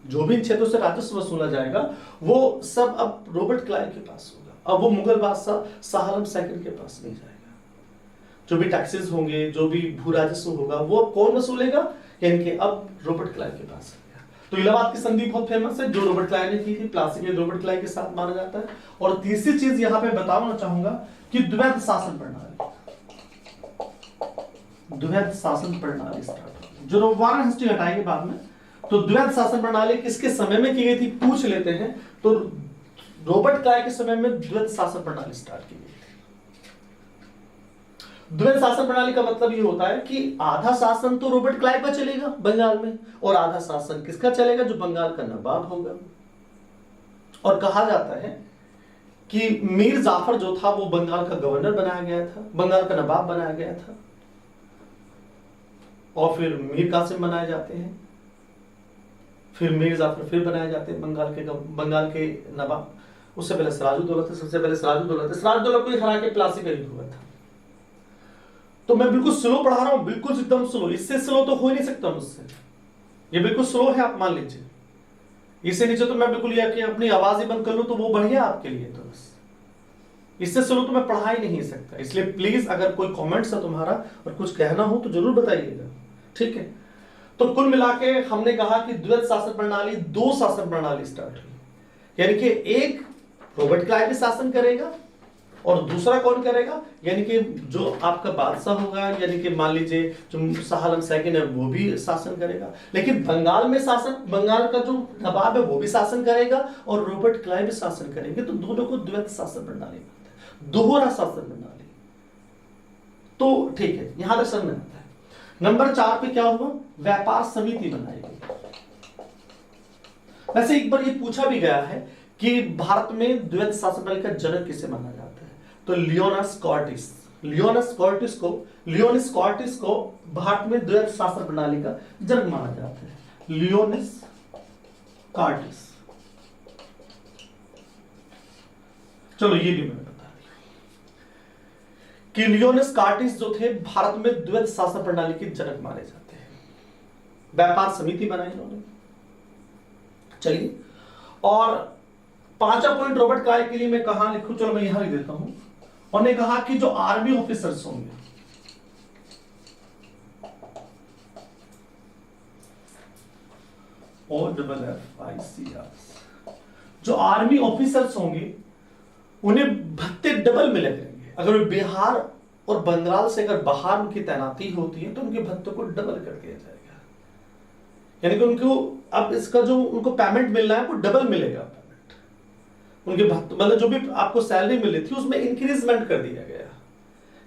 जो भी इन क्षेत्रों से राजस्व वसूला जाएगा, वो सब अब रॉबर्ट क्लाइव के पास होगा। अब वो मुगल बादशाह शाह आलम सेकंड के पास नहीं जाएगा। जो भी टैक्सेस होंगे, जो भी भू राजस्व होगा, वो कौन वसूलेगा? यानी कि अब रॉबर्ट क्लाइव के पास है। तो इलाहाबाद की संधि बहुत फेमस है, जो रॉबर्ट क्लाइव ने की थी, प्लासी में रॉबर्ट क्लाइव के साथ माना जाता है। और तीसरी चीज यहां पे बताना चाहूंगा कि द्वैध शासन प्रणाली, द्वैध शासन प्रणाली स्टार्ट, जो वाराणसी हिस्ट्री हटाएंगे बाद में। तो द्वैध शासन प्रणाली किसके समय में की गई थी पूछ लेते हैं, तो रॉबर्ट क्लाइव के समय में द्वैध शासन प्रणाली स्टार्ट की गई। द्वैध शासन प्रणाली का मतलब ये होता है कि आधा शासन तो रॉबर्ट क्लाइव का चलेगा बंगाल में, और आधा शासन किसका चलेगा? जो बंगाल का नवाब होगा। और कहा जाता है कि मीर जाफर जो था वो बंगाल का गवर्नर बनाया गया था, बंगाल का नवाब बनाया गया था। और फिर मीर कासिम बनाए जाते हैं, फिर मीर जाफर फिर बनाए जाते हैं बंगाल के नवाब। उससे पहले सिराजुद्दौला थे, सबसे पहले सिराजुद्दौला थे। सिराजुद्दौला को हरा के प्लासी का युद्ध हुआ था। तो मैं बिल्कुल स्लो पढ़ा रहा हूं, बिल्कुल एकदम स्लो, इससे स्लो तो हो ही नहीं सकता मुझसे। ये बिल्कुल स्लो है, आप मान लीजिए। इससे नीचे तो मैं बिल्कुल ये कि अपनी आवाज ही बंद कर लूं तो वो बढ़िया आपके लिए। तो बस इससे स्लो तो मैं पढ़ा ही नहीं सकता। इसलिए प्लीज अगर कोई कमेंट्स है तुम्हारा और कुछ कहना हो तो जरूर बताइएगा, ठीक है। तो कुल मिला के हमने कहा कि द्वैध शासन प्रणाली, दो शासन प्रणाली स्टार्ट हुई। यानी कि एक रॉबर्ट क्लाइव शासन करेगा और दूसरा कौन करेगा? यानी कि जो आपका बादशाह होगा, यानी कि मान लीजिए जो शाह आलम सेकंड है वो भी शासन करेगा। लेकिन बंगाल में शासन, बंगाल का जो नवाब है वो भी शासन करेगा और रॉबर्ट क्लाइव भी शासन करेंगे। तो दोनों को द्वैध शासन प्रणाली, दोहरा शासन प्रणाली। तो ठीक है, यहां तक समझ में आता है। नंबर 4 पे क्या हुआ? व्यापार समिति बनाई गई। वैसे एक बार ये पूछा भी गया है कि भारत में द्वैध शासन प्रणाली का जनक किसे माना जाता है? तो लियोनस कॉर्टिस, लियोनिस कॉर्टिस को भारत में द्वैध शासन प्रणाली का जनक माना जाता है। लियोनिस कॉर्टिस, चलो ये भी मैंने बता दिया कि लियोनिस कॉर्टिस जो थे भारत में द्वैध शासन प्रणाली के जनक माने जाते हैं। व्यापार समिति बनाई इन्होंने। चलिए, और 5वां पॉइंट रॉबर्ट क्लाइव के लिए मैं कहां लिखूं? चलो मैं यहां लिख देता हूं। उन्होंने कहा कि जो आर्मी ऑफिसर्स होंगे, जो आर्मी ऑफिसर्स होंगे उन्हें भत्ते डबल मिले करेंगे। अगर बिहार और बंगाल से अगर बाहर उनकी तैनाती होती है तो उनके भत्तों को डबल कर दिया जाएगा। यानी कि उनको अब इसका जो उनको पेमेंट मिलना है वो डबल मिलेगा। उनके मतलब जो भी आपको सैलरी मिली थी उसमें इंक्रीजमेंट कर दिया गया।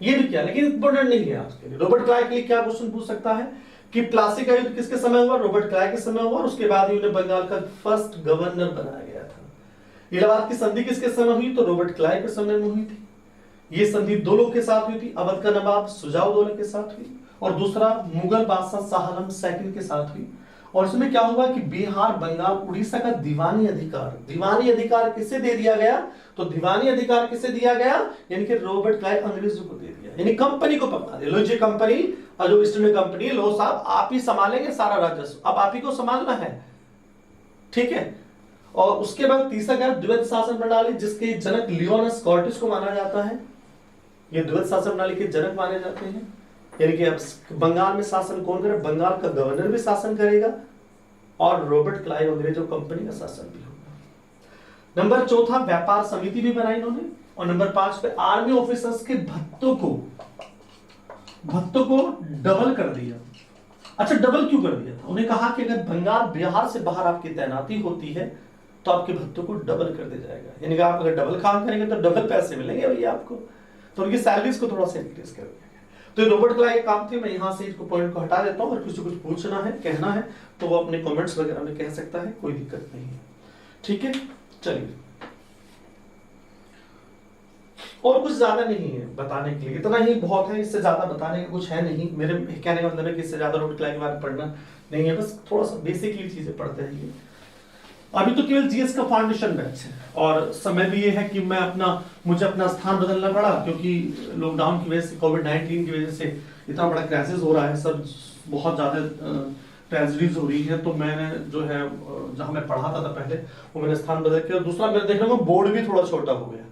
ये भी क्या, लेकिन इंपॉर्टेंट नहीं है आपके लिए। रॉबर्ट क्लाइव के लिए क्या क्वेश्चन पूछ सकता है कि प्लासी का युद्ध किसके समय हुआ? रॉबर्ट क्लाइव के समय हुआ, और उसके बाद ही उन्हें बंगाल का फर्स्ट गवर्नर बनाया गया था। इलाहाबाद की संधि किसके समय हुई? तो रॉबर्ट क्लाइव के समय में हुई थी। ये संधि दो लोगों के साथ हुई थी, अवध का नवाब शुजाउद्दौला के साथ हुई और दूसरा मुगल बादशाह शाह आलम सेकंड के साथ हुई। और इसमें क्या हुआ कि बिहार, बंगाल, उड़ीसा का दीवानी अधिकार किसे दे दिया गया? तो दीवानी अधिकार किसे दिया गया? यानी कि रॉबर्ट क्लाइव अंग्रेजों को दे दिया, यानी कंपनी को पकड़ा दिया। लो जी कंपनी, और जो ईस्ट इंडिया कंपनी, लो साहब आप ही संभालेंगे सारा राजस्व, अब आप ही को संभालना है, ठीक है। और उसके बाद तीसरा क्या? द्वैध शासन प्रणाली, जिसके जनक लियोनस कॉर्टिस को माना जाता है। ये द्वैध शासन प्रणाली के जनक माने जाते हैं। यानी कि अब बंगाल में शासन कौन करे? बंगाल का गवर्नर भी शासन करेगा और रॉबर्ट क्लाइव अंग्रेजों कंपनी का शासन भी होगा। नंबर 4 व्यापार समिति भी बनाई इन्होंने। और नंबर 5 पे आर्मी ऑफिसर्स के भत्तों को डबल कर दिया। अच्छा, डबल क्यों कर दिया था? उन्हें कहा कि अगर बंगाल, बिहार से बाहर आपकी तैनाती होती है तो आपके भत्तों को डबल कर दिया जाएगा। यानी कि आप अगर डबल काम करेंगे तो डबल पैसे मिलेंगे भैया आपको। तो उनकी सैलरीज को थोड़ा सा इंक्रीज कर दिया। तो रॉबर्ट क्लाइव के काम थे। मैं यहां से इसको पॉइंट को हटा देता हूं, और किसी को कुछ पूछना है, कहना है तो वो अपने कमेंट्स वगैरह में कह सकता है, कोई दिक्कत नहीं है, ठीक है। चलिए और कुछ ज्यादा नहीं है बताने के लिए, इतना ही बहुत है, इससे ज्यादा बताने का कुछ है नहीं। मेरे कहने का मतलब है कि इससे ज्यादा रोबोट क्लॉक के बारे में पढ़ना नहीं है, बस थोड़ा सा बेसिकली चीजें पढ़ते रहिए। अभी तो केवल जीएस का फाउंडेशन बैच है, और समय भी ये है कि मुझे अपना स्थान बदलना पड़ा, क्योंकि लॉकडाउन की वजह से, कोविड-19 की वजह से इतना बड़ा क्राइसिस हो रहा है, सब बहुत ज्यादा ट्रेजेडीज हो रही है। तो मैंने जो है जहाँ मैं पढ़ाता था पहले, वो मैंने स्थान बदल के, और दूसरा मेरे देखने में बोर्ड भी थोड़ा छोटा हो गया,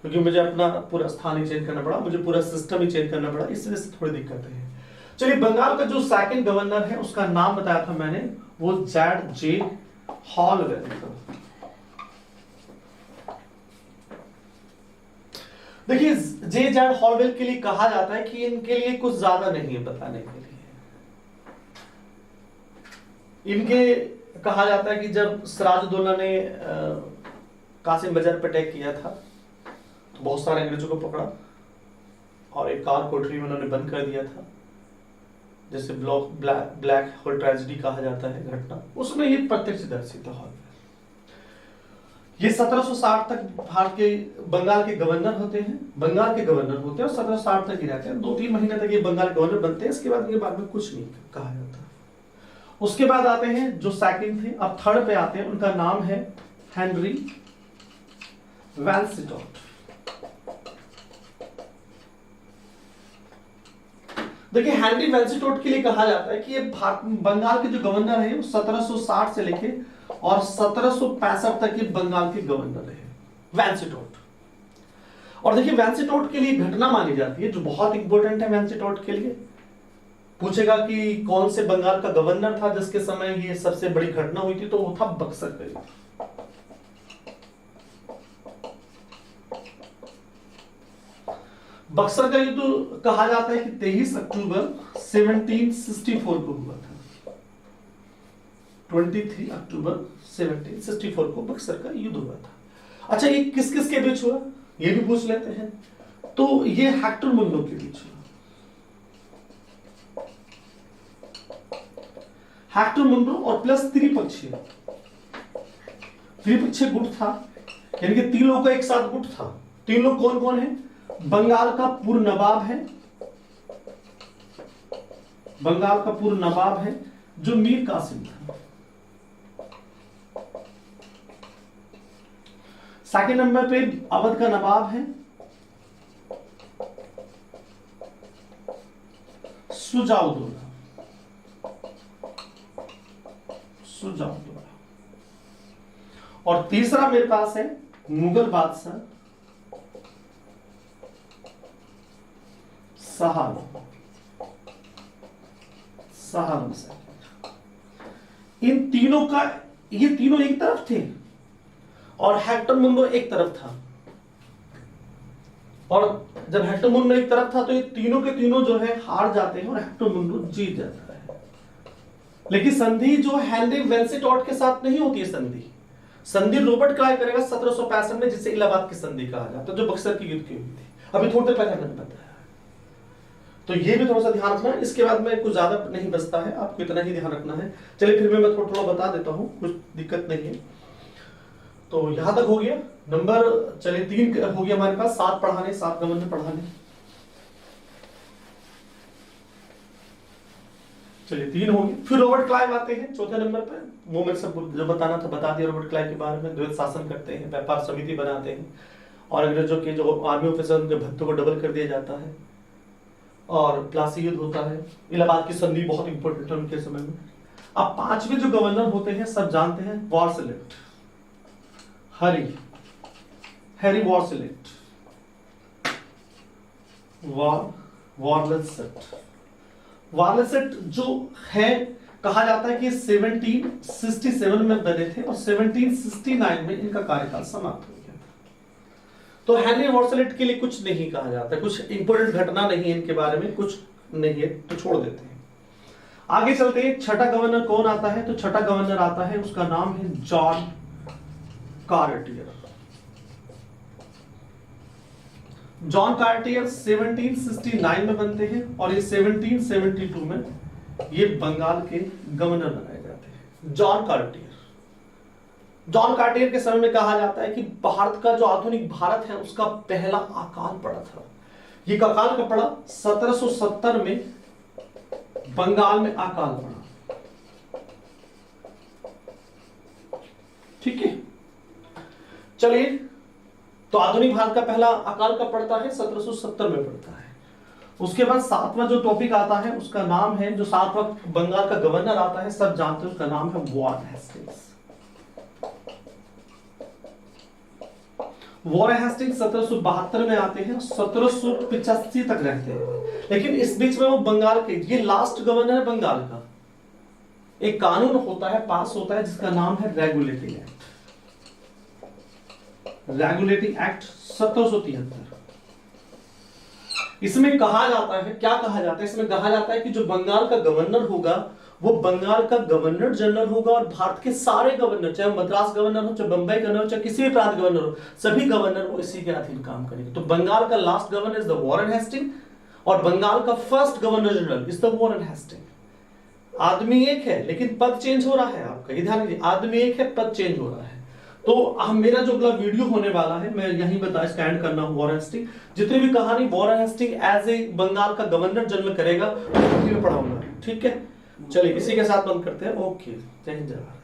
क्योंकि मुझे अपना पूरा स्थान ही चेंज करना पड़ा, मुझे पूरा सिस्टम ही चेंज करना पड़ा, इस वजह से थोड़ी दिक्कतें हैं। चलिए, बंगाल का जो सेकंड गवर्नर है उसका नाम बताया था मैंने, वो जैड जे हॉलवेल। देखिए, जे जैड हॉलवेल के लिए कहा जाता है कि इनके लिए कुछ ज्यादा नहीं है बताने के लिए। इनके कहा जाता है कि जब सिराजुद्दौला ने कासिम बाजार पर अटैक किया था, तो बहुत सारे अंग्रेजों को पकड़ा और एक कार कोठरी में उन्होंने बंद कर दिया था, जैसे ब्लैक होल ट्रेजेडी कहा जाता है घटना, उसमें ये प्रत्यक्षदर्शी था हॉलवेल। ये 1760 तक भारत के बंगाल के गवर्नर होते हैं, और 1760 तक ही रहते हैं, 2-3 महीने तक ये बंगाल के गवर्नर बनते हैं। इसके बाद इनके बारे में कुछ नहीं कहा जाता। उसके बाद आते हैं जो सेकंड थे, अब थर्ड पे आते हैं, उनका नाम है हेनरी वांसीटोट। देखिए, हेनरी वांसीटोट के लिए कहा जाता है कि ये बंगाल के जो गवर्नर है, वो 1760 से लेके और 1765 तक के बंगाल के गवर्नर है वांसीटोट। और देखिए, वांसीटोट के लिए घटना मानी जाती है जो बहुत इंपॉर्टेंट है वांसीटोट के लिए। पूछेगा कि कौन से बंगाल का गवर्नर था जिसके समय ये सबसे बड़ी घटना हुई थी, तो वो था बक्सर का युद्ध। बक्सर का युद्ध कहा जाता है कि 23 अक्टूबर 1764 को हुआ था। 23 अक्टूबर 1764 को बक्सर का युद्ध हुआ था। अच्छा, ये किस किस के बीच हुआ, ये भी पूछ लेते हैं। तो ये हेक्टर मुंडो के बीच हुआ। हेक्टर मुंडो और प्लस त्रिपक्षीय गुट था, यानी कि 3 लोगों का एक साथ गुट था। 3 लोग कौन कौन है? बंगाल का पूर्व नवाब है जो मीर कासिम था। सेकंड नंबर पे अवध का नवाब है सुजाउद्दौला। और तीसरा मेरे पास है मुगल बादशाह शाह आलम। इन तीनों का, ये तीनों एक तरफ थे और हेक्टर मुंडो एक तरफ था। और जब हेक्टर मुंडो एक तरफ था तो ये तीनों के तीनों जो है हार जाते हैं और हेक्टर मुंडो जीत जाता है। लेकिन संधि जो हेनरी वांसीटोट के साथ नहीं होती है, संधि रॉबर्ट क्लाइव करेगा 1765 में, जिसे इलाहाबाद की संधि कहा जाता है, जो बक्सर की युद्ध की हुई थी। अभी थोड़ी देर पहले मैंने बताया, तो ये भी थोड़ा सा ध्यान रखना है। इसके बाद में कुछ ज्यादा नहीं बचता है, आपको इतना ही ध्यान रखना है। चलिए, फिर मैं थोड़ा थोड़ा बता देता हूँ, कुछ दिक्कत नहीं है। तो यहां तक हो गया नंबर। चलिए, 3 हो गया हमारे पास, 7 पढ़ाने, 7 गवर्नर पढ़ाने। चलिए, 3 हो गए। फिर रॉबर्ट क्लाइव आते हैं चौथे नंबर पर। वो मेरे सब जो बताना था बता दिया रॉबर्ट क्लाइव के बारे में। द्वैत शासन करते हैं, व्यापार समिति बनाते हैं, और अंग्रेजों के जो आर्मी ऑफिसर उनके भत्तों को डबल कर दिया जाता है, और प्लासी युद्ध होता है। इलाहाबाद की संधि बहुत इंपॉर्टेंट है उनके समय में। अब 5वें जो गवर्नर होते हैं सब जानते हैं, वारसेलेट, हैरी वारसेलेट, वारलेसेट जो है, कहा जाता है कि 1767 में बने थे और 1769 में इनका कार्यकाल समाप्त हो गया था। तो हेनरी वारसेलेट के लिए कुछ नहीं कहा जाता, कुछ इंपॉर्टेंट घटना नहीं है इनके बारे में, कुछ नहीं है, तो छोड़ देते हैं। आगे चलते हैं। छठा गवर्नर कौन आता है? तो छठा गवर्नर आता है, उसका नाम है जॉन कार्टियर। जॉन कार्टियर 1769 में बनते हैं और ये 1772 में ये बंगाल के गवर्नर बनाए जाते हैं। जॉन कार्टियर जॉन कार्टियर के समय में कहा जाता है कि भारत का जो आधुनिक भारत है उसका पहला अकाल पड़ा था। ये अकाल कब पड़ा? 1770 में बंगाल में अकाल पड़ा। ठीक है, चलिए, तो आधुनिक भारत का पहला अकाल कब पड़ता है? 1770 में पड़ता है। उसके बाद सातवां जो टॉपिक आता है उसका नाम है, जो सातवां बंगाल का गवर्नर आता है, सब जानते हैं, उसका नाम है वॉरेन हेस्टिंग्स। वॉरेन हेस्टिंग्स 1772 में आते हैं, 1785 तक रहते हैं। लेकिन इस बीच में वो बंगाल के, ये लास्ट गवर्नर है बंगाल का। एक कानून होता है, पास होता है, जिसका नाम है रेगुलेटिंग एक्ट। Regulating act 1773। इसमें कहा जाता है, क्या कहा जाता है? इसमें कहा जाता है कि जो बंगाल का गवर्नर होगा वो बंगाल का गवर्नर जनरल होगा, और भारत के सारे गवर्नर, चाहे मद्रास गवर्नर हो, चाहे बंबई गवर्नर हो, चाहे किसी भी प्रांत गवर्नर हो, सभी गवर्नर वो इसी के अधीन काम करेंगे। तो बंगाल का last governor is the Warren Hasting, और बंगाल का first governor general is the Warren Hasting. आदमी एक है लेकिन पद चेंज हो रहा है। आपका ये ध्यान रखिए, आदमी एक है, पद चेंज हो रहा है। तो हम, मेरा जो अगला वीडियो होने वाला है, मैं यहीं बता स्टैंड करना हूं वॉरेन हेस्टिंग। जितनी भी कहानी Warren Hasting as a Bengal का गवर्नर जनरल करेगा, मैं पढ़ाऊंगा। ठीक है, चलिए इसी के साथ बंद करते हैं। ओके, जय हिंद जय भारत।